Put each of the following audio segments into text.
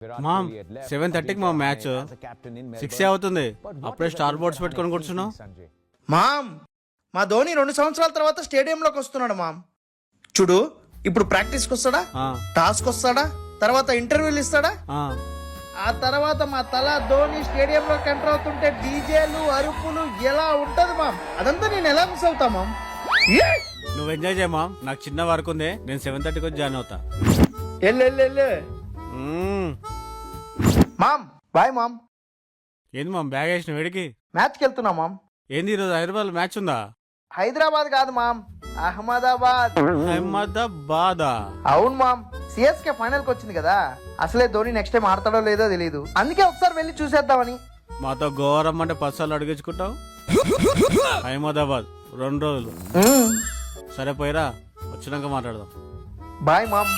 Ma'am 7:30కి మా match 6 అవుతుంది. అప్పుడే స్టార్ బోర్డ్స్ పెట్టుకొని కూర్చున్నావు. మామ్ మా ధోని 2 సంవత్సరాల తర్వాత స్టేడియంలోకి వస్తున్నాడు మామ్. చూడు, ఇప్పుడు ప్రాక్టీస్కి వస్తాడా, టాస్క్ వస్తాడా, తర్వాత ఇంటర్వ్యూలు ఇస్తాడా, ఆ తర్వాత మా తల ధోని స్టేడియంలోకి ఎంటర్ అవుతుంటే డీజేలు అరుపులు ఎలా ఉంటది మామ్. అదంతా నేను ఎలా మిస్ అవుతా మామ్. నువ్వు ఎంజాయ్ చేయ మామ్. నాకు చిన్న వర్క్ ఉంది, నేను 7:30కి వచ్చి జాయిన్ అవుతా. Mom bye mom. ఏంది మామ్ బ్యాగ్ వేసిన వేడికి? మ్యాచ్కి వెళ్తున్నా మామ్. ఏంది ఈరోజు హైదరాబాద్ మ్యాచ్ ఉందా? హైదరాబాద్ కాదు మామ్, అహ్మదాబాద్. అహ్మదాబాదా? అవును మామ్, సిఎస్కే ఫైనల్ కి వచ్చింది కదా. అసలే ధోని నెక్స్ట్ టైం ఆడతాడో లేదో తెలియదు, అందుకే ఒకసారి వెళ్ళి చూసేద్దామని. మాతో గోవా రమ్మంటే 10 సార్లు అడిగించుకుంటావు. అహ్మదాబాద్ 2 రోజులు. సరే పోయిరా, వచ్చినాక మాట్లాడదాం. Bye mom.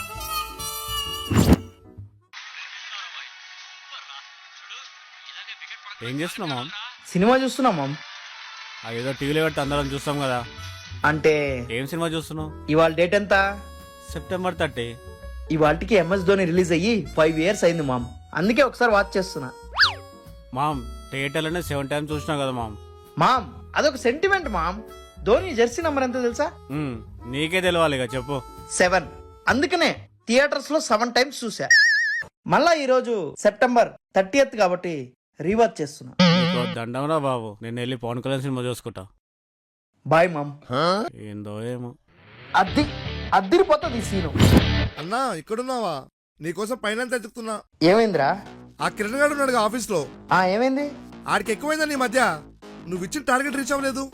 ఏం చేస్తున్నావు మామ్? సినిమా చూస్తున్నా మామ్. ఏదో టీవీలో పెడితే అందరం చూస్తాం కదా. అంటే ఏం సినిమా చూస్తున్నావు? ఇవాళ డేట్ ఎంత? సెప్టెంబర్ 30. ఇవాళకి ఎంఎస్ ధోని రిలీజ్ అయ్యి 5 years అయింది మామ్, అందుకే ఒకసారి వాచ్ చేస్తున్నా. మామ్ థియేటర్లోనే 7 times చూసినా కదా మామ్. మామ్ అదొక sentiment mom. Dhoni jersey number ఎంత తెలుసా? నీకే తెలవాలి ఇక చెప్పు. 7. అందుకనే థియేటర్స్ లో 7 times చూసా. మళ్ళా ఈ రోజు సెప్టెంబర్ 30th కాబట్టి రీవాచ్ చేస్తున్నా. దండంరా బాబు, నేను వెళ్ళి పవన్ కళ్యాణ్ సినిమా చూసుకుంటా. Bye mom. ఏందో ఏమో అద్దిరిపోతుంది ఈ సీను. అన్నా ఇక్కడున్నావా? నీకోసం పైన ఎత్తుకుతున్నా. ఏమైందిరా? ఆ కిరణ్ గారు ఉన్నాడు ఆఫీస్ లో. ఏమైంది? ఆడికి ఎక్కువైందా నీ మధ్య? నువ్వు ఇచ్చిన టార్గెట్ రీచ్ అవ్వలేదు.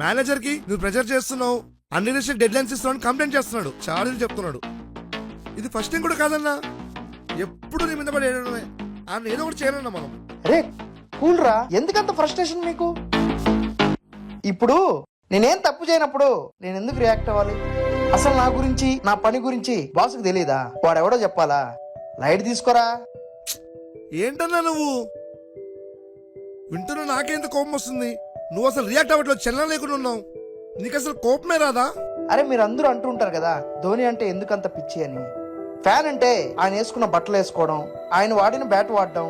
మేనేజర్ కి నువ్వు ప్రెజర్ చేస్తున్నావు, అన్రిలిస్టిక్ డెడ్ లైన్స్ ఇస్తున్నావు, కంప్లైంట్ చేస్తున్నాడు, చార్జీలు చెప్తున్నాడు. ఇది ఫస్ట్ టైం కూడా కాదన్నా, ఎప్పుడు నీ మీద పడి ఏడవడమే. ఆయన ఏదో ఒకటి చేయాలన్నా మనం. రే కూల్ రా, ఎందుకంత ఫ్రస్ట్రేషన్ మీకు? ఇప్పుడు నేనేం తప్పు చేయనప్పుడు నేను ఎందుకు రియాక్ట్ అవ్వాలి? అసలు నా గురించి, నా పని గురించి బాసుకు తెలియదా? వాడెవడో చెప్పాలా? లైట్ తీసుకోరా. ఏంటన్నా నువ్వు వింటున్నా? నాకేంత కోపం వస్తుంది. నువ్వు అసలు రియాక్ట్ అవ్వట్లేదు, చలనం లేకుండా ఉన్నావు. నీకు అసలు కోపమే రాదా? అరే మీరు అందరూ అంటుంటారు కదా ధోని అంటే ఎందుకంత పిచ్చి అని. ఫ్యాన్ అంటే ఆయన వేసుకున్న బట్టలు వేసుకోవడం, ఆయన వాడిన బ్యాట్ వాడడం,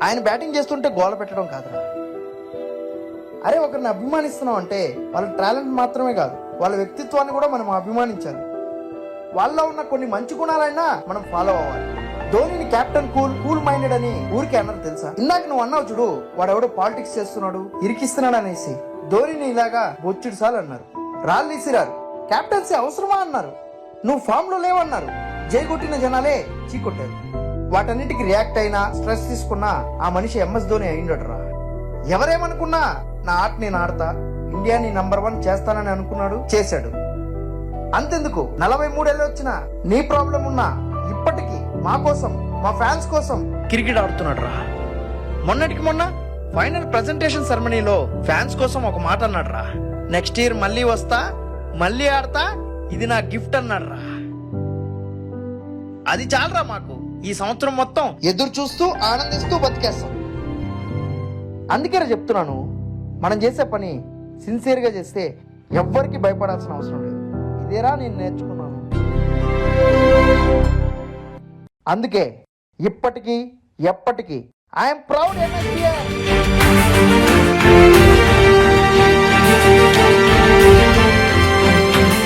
ఆయన బ్యాటింగ్ చేస్తుంటే గోల పెట్టడం కాదురా. అరే ఒకరిని అభిమానిస్తున్నాం అంటే వాళ్ళ టాలెంట్ మాత్రమే కాదు, వాళ్ళ వ్యక్తిత్వాన్ని కూడా మనం అభిమానించాలి. వాళ్ళలో ఉన్న కొన్ని మంచి గుణాలైనా మనం ఫాలో అవ్వాలి. ధోనిని కెప్టెన్ కూల్ మైండెడ్ అని ఊరికే అన్నారు తెలుసా? ఇందాక నువ్వు అన్నావు చూడు, వాడెవడో పాలిటిక్స్ చేస్తున్నాడు, ఇరికిస్తున్నాడు అనేసి. ధోనిని ఇలాగా బొచ్చుడు సార్లు అన్నారు, రాళ్ళు ఇసిరారు, కెప్టెన్సీ అవసరమా అన్నారు, నువ్వు ఫామ్ లో లేవన్నారు, జైగొట్టిన జనాలే చీకొట్టారు. వాటన్నిటికి రియాక్ట్ అయినా స్ట్రెస్ తీసుకున్నా ఆ మనిషి ఎంఎస్ ధోని అయ్యిండటరా. ఎవరేమనుకున్నా నా ఆట నేను ఆడతా, ఇండియాని నంబర్ 1 చేస్తానని అనుకున్నాడు, చేశాడు. అంతెందుకు 43 ఏళ్ళు వచ్చినా నీ ప్రాబ్లం ఉన్నా ఇప్పటికీ మా కోసం, మా ఫ్యాన్స్ కోసం క్రికెట్ ఆడుతున్నాడు రా. మొన్నటికి మొన్న ఫైనల్ ప్రెజెంటేషన్ సెరమనీలో ఫ్యాన్స్ కోసం ఒక మాట అన్నాడు రా, నెక్స్ట్ ఇయర్ మళ్ళీ వస్తా, మళ్ళీ ఆడతా, ఇది నా గిఫ్ట్ అన్నాడు రా. అది చాలరా మాకు, ఈ సంవత్సరం మొత్తం ఎదురు చూస్తూ ఆనందిస్తూ బతికేస్తాం. అందుకే చెప్తున్నాను, మనం చేసే పని సిన్సియర్ గా చేస్తే ఎవ్వరికి భయపడాల్సిన అవసరం లేదు. ఇదేరా నేను నేర్చుకున్నాను. అందుకే ఇప్పటికీ ఎప్పటికీ ఐఎమ్ ప్రౌడ్ ఎంఎస్‌డిఆర్.